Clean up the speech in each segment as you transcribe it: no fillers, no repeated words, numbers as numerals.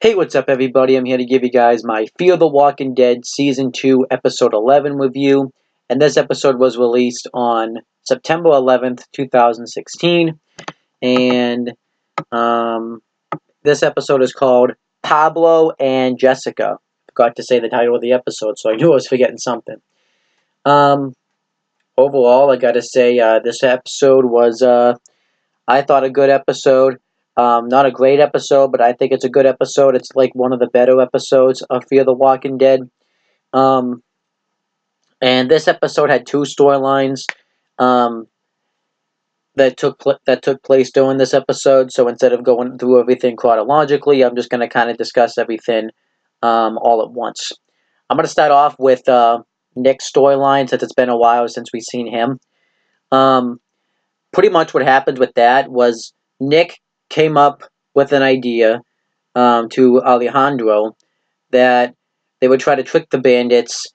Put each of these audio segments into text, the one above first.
Hey, what's up, everybody? I'm here to give you guys my Fear the Walking Dead Season 2, Episode 11 review. And this episode was released on September 11th, 2016. And this episode is called Pablo and Jessica. Forgot to say the title of the episode, so I knew I was forgetting something. Overall, I gotta say, this episode was, I thought, a good episode. Not a great episode, but I think it's a good episode. It's like one of the better episodes of Fear the Walking Dead. And this episode had two storylines that took place during this episode. So instead of going through everything chronologically, I'm just going to kind of discuss everything all at once. I'm going to start off with Nick's storyline, since it's been a while since we've seen him. Pretty much what happened with that was Nick came up with an idea to Alejandro that they would try to trick the bandits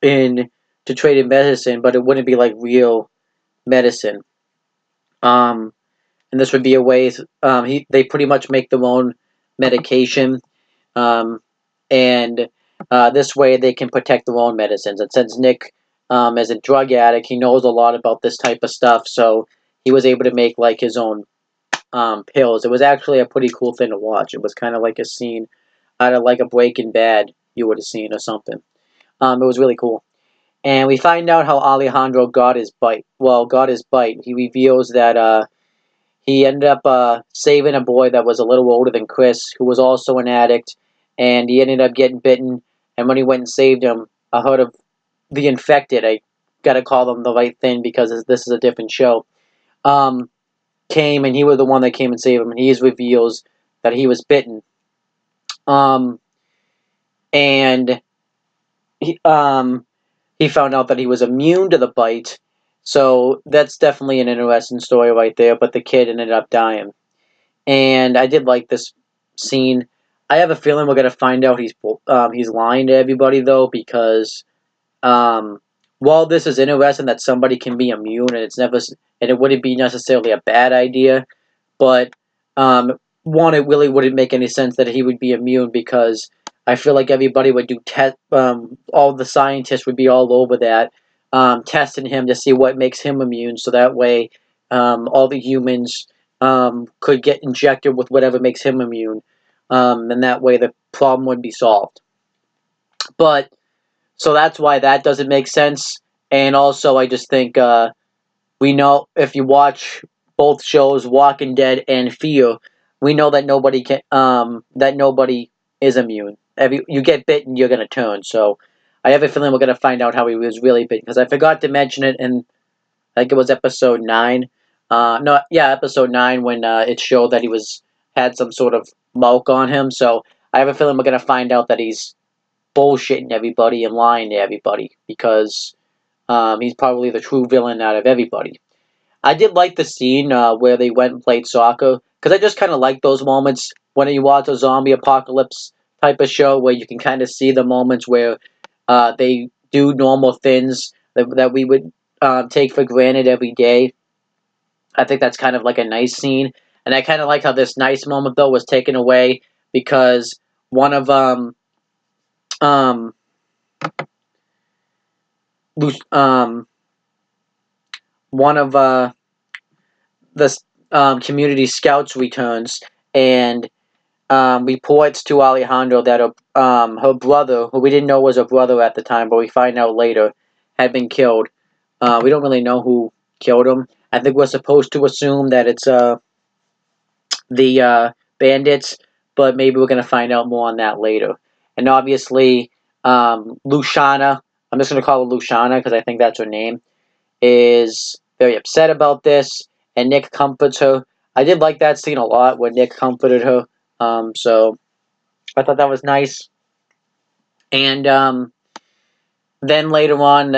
in to trade in medicine, but it wouldn't be like real medicine. And this would be a way they pretty much make their own medication, and this way they can protect their own medicines. And since Nick is a drug addict, he knows a lot about this type of stuff, so he was able to make like his own pills. It was actually a pretty cool thing to watch. It was kind of like a scene out of like a Breaking Bad you would have seen or something. It was really cool. And we find out how Alejandro got his bite. Well, got his bite. He reveals that he ended up saving a boy that was a little older than Chris, who was also an addict, and he ended up getting bitten. And when he went and saved him, a herd of the infected, I gotta call them the right thing because this is a different show, came, and he was the one that came and saved him, and he reveals that he was bitten. And he found out that he was immune to the bite, so that's definitely an interesting story right there, but the kid ended up dying. And I did like this scene. I have a feeling we're going to find out he's lying to everybody, though, because while this is interesting that somebody can be immune, and it wouldn't be necessarily a bad idea, but one, it really wouldn't make any sense that he would be immune, because I feel like everybody would do all the scientists would be all over that, testing him to see what makes him immune, so that way all the humans could get injected with whatever makes him immune, and that way the problem would be solved. But so that's why that doesn't make sense. And also, I just think we know, if you watch both shows, Walking Dead and Fear, we know that nobody is immune. If you get bitten, you're gonna turn. So I have a feeling we're gonna find out how he was really bitten, because I forgot to mention it in, I think it was episode 9. Episode 9, when it showed that he had some sort of mark on him. So I have a feeling we're gonna find out that he's bullshitting everybody and lying to everybody, because he's probably the true villain out of everybody. I did like the scene where they went and played soccer, because I just kind of like those moments when you watch a zombie apocalypse type of show, where you can kind of see the moments where they do normal things that we would take for granted every day. I think that's kind of like a nice scene, and I kind of like how this nice moment, though, was taken away, because one of one of the community scouts returns and reports to Alejandro that her brother, who we didn't know was her brother at the time, but we find out later, had been killed. We don't really know who killed him. I think we're supposed to assume that it's the bandits, but maybe we're going to find out more on that later. And obviously, Luciana, I'm just going to call her Luciana because I think that's her name, is very upset about this, and Nick comforts her. I did like that scene a lot, where Nick comforted her, so I thought that was nice. And then later on,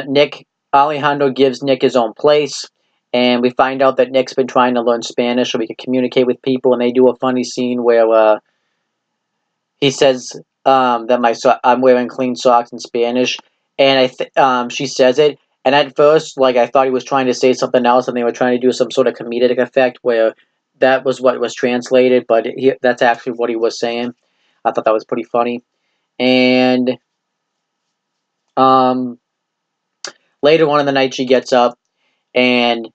Alejandro gives Nick his own place, and we find out that Nick's been trying to learn Spanish so he can communicate with people, and they do a funny scene where he says that I'm wearing clean socks in Spanish, and she says it, and at first, like, I thought he was trying to say something else, and they were trying to do some sort of comedic effect where that was what was translated, but that's actually what he was saying. I thought that was pretty funny. And um, later on in the night, she gets up, and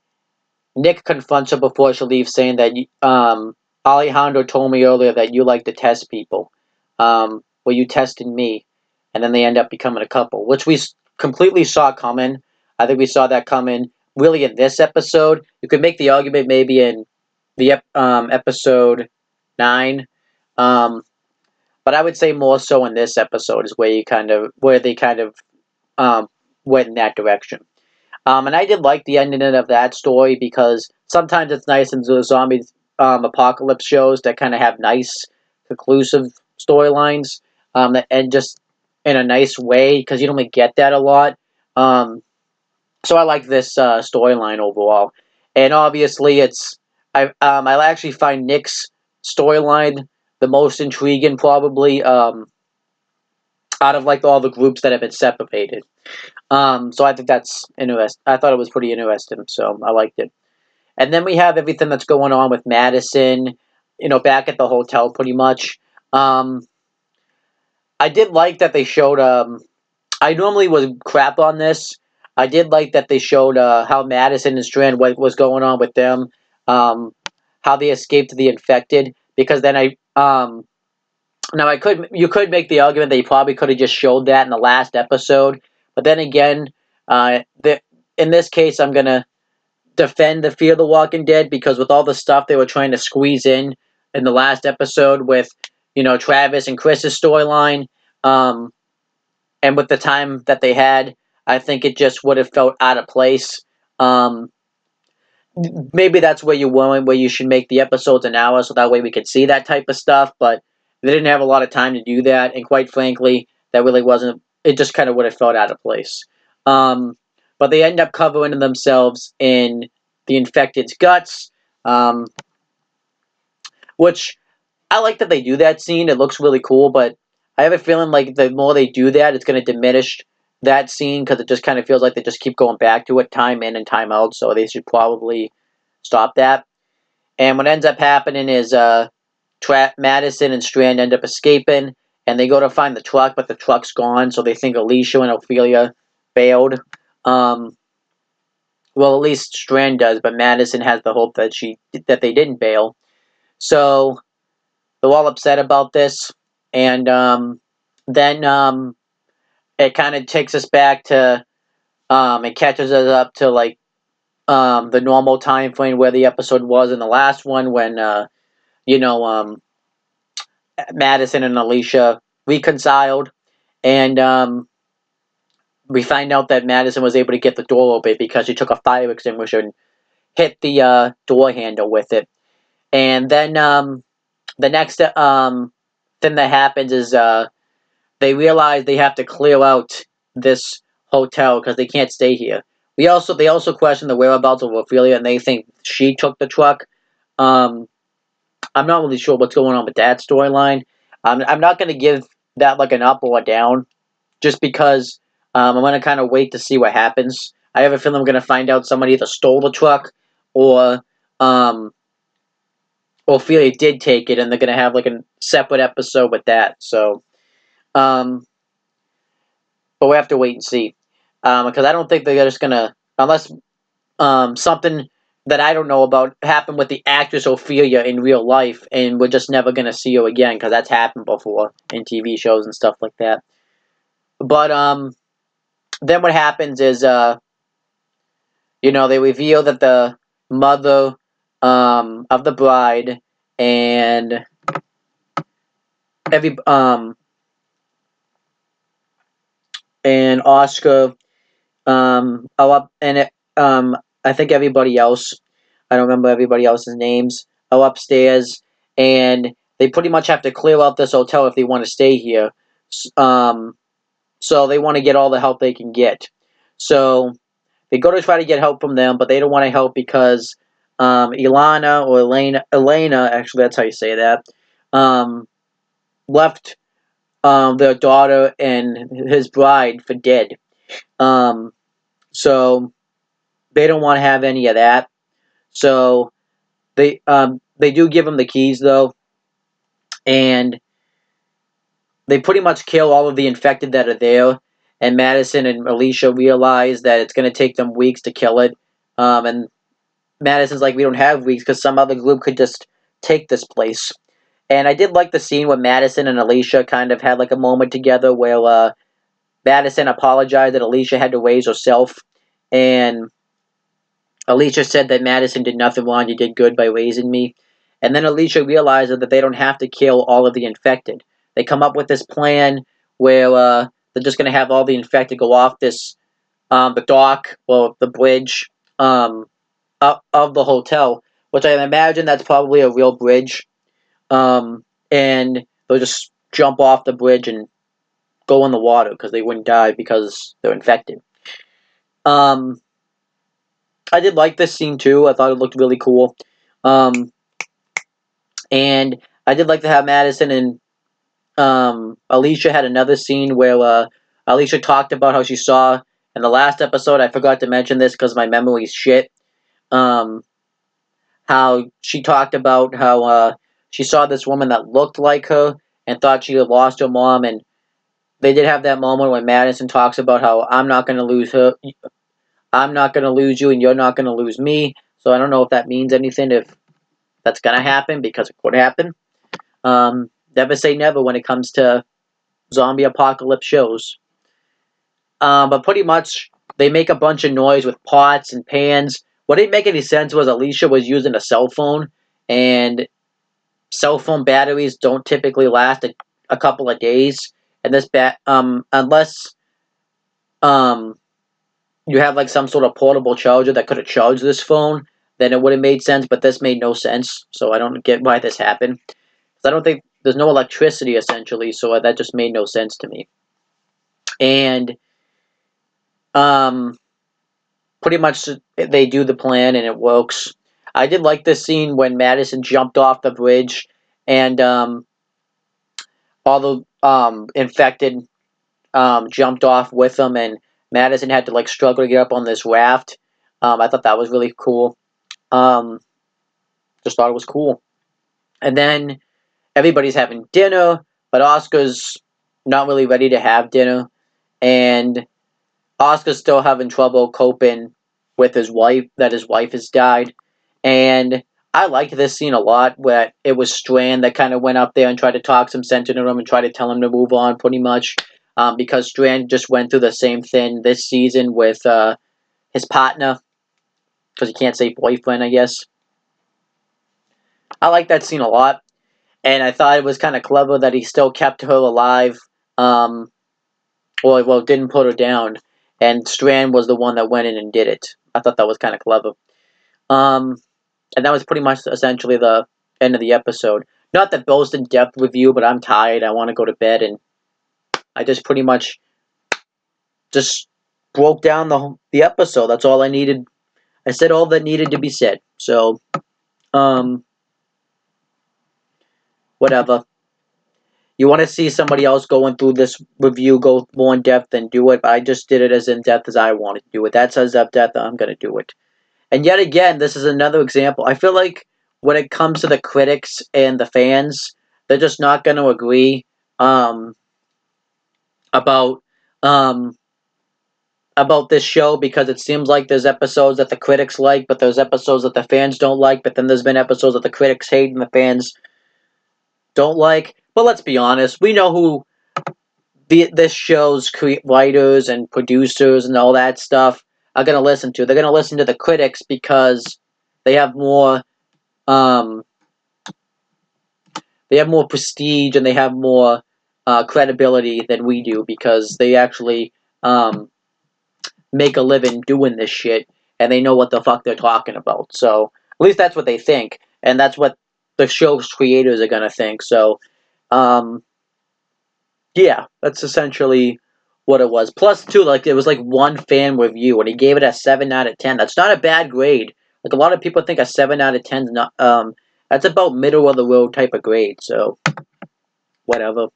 Nick confronts her before she leaves, saying that Alejandro told me earlier that you like to test people. Well, you tested me, and then they end up becoming a couple, which we completely saw coming. I think we saw that coming really in this episode. You could make the argument maybe in the episode 9, um, but I would say more so in this episode is where they kind of went in that direction. And I did like the ending of that story because sometimes it's nice in the zombie apocalypse shows that kind of have nice, conclusive storylines that end just in a nice way because you don't really get that a lot. So I like this storyline overall, and obviously I actually find Nick's storyline the most intriguing probably out of like all the groups that have been separated. So I think that's interesting. I thought it was pretty interesting, so I liked it. And then we have everything that's going on with Madison, back at the hotel pretty much. Um, I did like that they showed. I normally would crap on this. I did like that they showed how Madison and Strand, what was going on with them, um, how they escaped the infected. Because then now you could make the argument that you probably could have just showed that in the last episode, but then again, in this case, I'm gonna defend the Fear the Walking Dead because with all the stuff they were trying to squeeze in the last episode with Travis and Chris's storyline, um, and with the time that they had, I think it just would have felt out of place. Um, Maybe that's where where you should make the episodes an hour, so that way we could see that type of stuff. But they didn't have a lot of time to do that, and quite frankly, that really wasn't. It just kind of would have felt out of place. Um, but they end up covering themselves in the infected's guts, um, which I like that they do that scene. It looks really cool, but I have a feeling like the more they do that, it's going to diminish that scene because it just kind of feels like they just keep going back to it time in and time out. So they should probably stop that. And what ends up happening is Madison and Strand end up escaping, and they go to find the truck, but the truck's gone. So they think Alicia and Ophelia bailed. Well, at least Strand does, but Madison has the hope that they didn't bail. So they're all upset about this, and then it kind of takes us back to it catches us up to like the normal time frame where the episode was in the last one when you know Madison and Alicia reconciled, and we find out that Madison was able to get the door open because she took a fire extinguisher and hit the door handle with it. And then the next thing that happens is they realize they have to clear out this hotel because they can't stay here. They also question the whereabouts of Ophelia, and they think she took the truck. Um, I'm not really sure what's going on with that storyline. I'm not going to give that like an up or a down, just because I'm going to kind of wait to see what happens. I have a feeling I'm going to find out somebody either stole the truck or um, Ophelia did take it, and they're going to have like a separate episode with that. So, um, but we have to wait and see because I don't think they're just going to unless something that I don't know about happened with the actress Ophelia in real life, and we're just never gonna see her again because that's happened before in TV shows and stuff like that. But then what happens is they reveal that the mother of the bride and every and Oscar are up and I think everybody else I don't remember everybody else's names are upstairs, and they pretty much have to clear out this hotel if they want to stay here. Um, so they want to get all the help they can get. So they go to try to get help from them, but they don't want to help because Ilana or Elena, actually that's how you say that, left their daughter and his bride for dead. Um, so they don't want to have any of that. So They do give him the keys though, and they pretty much kill all of the infected that are there. And Madison and Alicia realize that it's going to take them weeks to kill it. And Madison's like, we don't have weeks because some other group could just take this place. And I did like the scene where Madison and Alicia kind of had like a moment together where Madison apologized that Alicia had to raise herself. And Alicia said that Madison did nothing wrong, you did good by raising me. And then Alicia realizes that they don't have to kill all of the infected. They come up with this plan where they're just going to have all the infected go off the dock or the bridge of the hotel, which I imagine that's probably a real bridge. And they'll just jump off the bridge and go in the water because they wouldn't die because they're infected. I did like this scene too. I thought it looked really cool. And I did like to have Madison and Alicia had another scene where Alicia talked about how she saw in the last episode. I forgot to mention this because my memory's shit. How she talked about how she saw this woman that looked like her and thought she had lost her mom. And they did have that moment when Madison talks about how I'm not going to lose her. I'm not going to lose you and you're not going to lose me. So I don't know if that means anything, if that's going to happen, because it could happen. Never say never when it comes to zombie apocalypse shows. But pretty much, they make a bunch of noise with pots and pans. What didn't make any sense was Alicia was using a cell phone, and cell phone batteries don't typically last a couple of days. And this unless you have like some sort of portable charger that could have charged this phone, then it would have made sense. But this made no sense, so I don't get why this happened. I don't think there's no electricity essentially, so that just made no sense to me. And pretty much they do the plan and it works. I did like this scene when Madison jumped off the bridge and all the infected jumped off with them, and Madison had to like struggle to get up on this raft. I thought that was really cool. Just thought it was cool. And then everybody's having dinner, but Oscar's not really ready to have dinner, and Oscar's still having trouble coping with his wife, that his wife has died. And I liked this scene a lot, where it was Strand that kind of went up there and tried to talk some sense into him and try to tell him to move on, pretty much. Because Strand just went through the same thing this season with his partner, because he can't say boyfriend, I guess. I like that scene a lot, and I thought it was kind of clever that he still kept her alive, well, didn't put her down, and Strand was the one that went in and did it. I thought that was kind of clever. And that was pretty much essentially the end of the episode. Not the most in-depth review, but I'm tired. I want to go to bed, and I just pretty much just broke down the episode. That's all I needed. I said all that needed to be said. So, whatever. You want to see somebody else going through this review, go more in depth, and do it. But I just did it as in depth as I wanted to do it. That's as in depth I'm going to do it. And yet again, this is another example. I feel like when it comes to the critics and the fans, they're just not going to agree about this show, because it seems like there's episodes that the critics like, but there's episodes that the fans don't like. But then there's been episodes that the critics hate and the fans don't like. But let's be honest, we know who this show's writers and producers and all that stuff are going to listen to. They're going to listen to the critics because they have more prestige and they have more credibility than we do, because they actually make a living doing this shit and they know what the fuck they're talking about. So at least that's what they think, and that's what the show's creators are going to think. So yeah, that's essentially what it was. Plus, too, like, it was like one fan review, and he gave it a 7 out of 10. That's not a bad grade. Like, a lot of people think a 7 out of 10 is not, that's about middle of the road type of grade, so, whatever.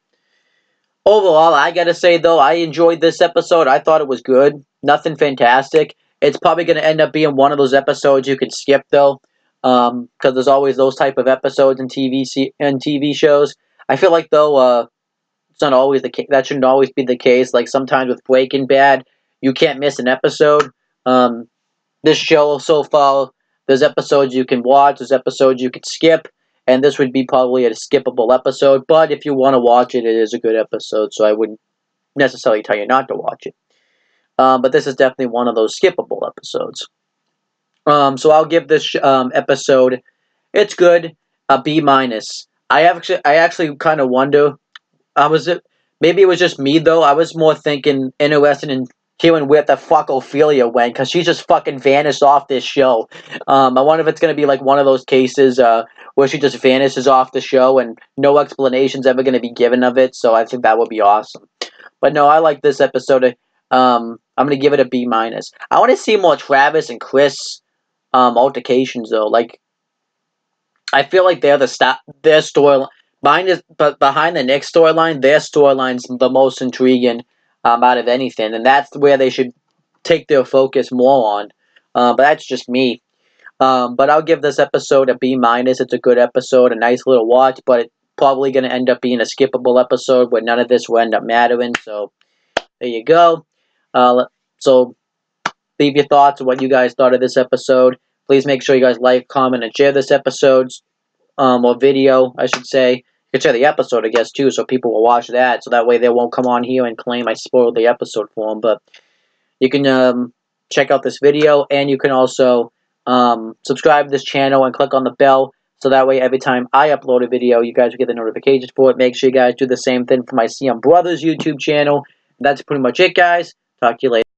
Overall, I gotta say, though, I enjoyed this episode. I thought it was good. Nothing fantastic. It's probably gonna end up being one of those episodes you can skip, though. because there's always those type of episodes in TV shows. I feel like though it's not always the case. That shouldn't always be the case. Like sometimes with Breaking Bad, you can't miss an episode. Um, this show so far, there's episodes you can watch, there's episodes you can skip, and this would be probably a skippable episode. But if you want to watch it, it is a good episode. So I wouldn't necessarily tell you not to watch it. But this is definitely one of those skippable episodes. So I'll give this episode. It's good. A B minus. I actually kind of wonder. Was it? Maybe it was just me though. I was more interested in hearing where the fuck Ophelia went because she just fucking vanished off this show. I wonder if it's gonna be like one of those cases where she just vanishes off the show and no explanation's ever gonna be given of it. So I think that would be awesome. But no, I like this episode. I'm gonna give it a B minus. I want to see more Travis and Chris altercations though. Like I feel like they're their storyline. Mine is, but behind the Nick storyline, their storyline's the most intriguing out of anything, and that's where they should take their focus more on. But that's just me. But I'll give this episode a B minus. It's a good episode, a nice little watch, but it's probably going to end up being a skippable episode where none of this will end up mattering. So there you go. So leave your thoughts on what you guys thought of this episode. Please make sure you guys like, comment, and share this episode, or video, I should say. You can share the episode, I guess, too, so people will watch that, so that way they won't come on here and claim I spoiled the episode for them. But you can check out this video, and you can also subscribe to this channel and click on the bell, so that way every time I upload a video, you guys will get the notifications for it. Make sure you guys do the same thing for my CM Brothers YouTube channel. That's pretty much it, guys. Talk to you later.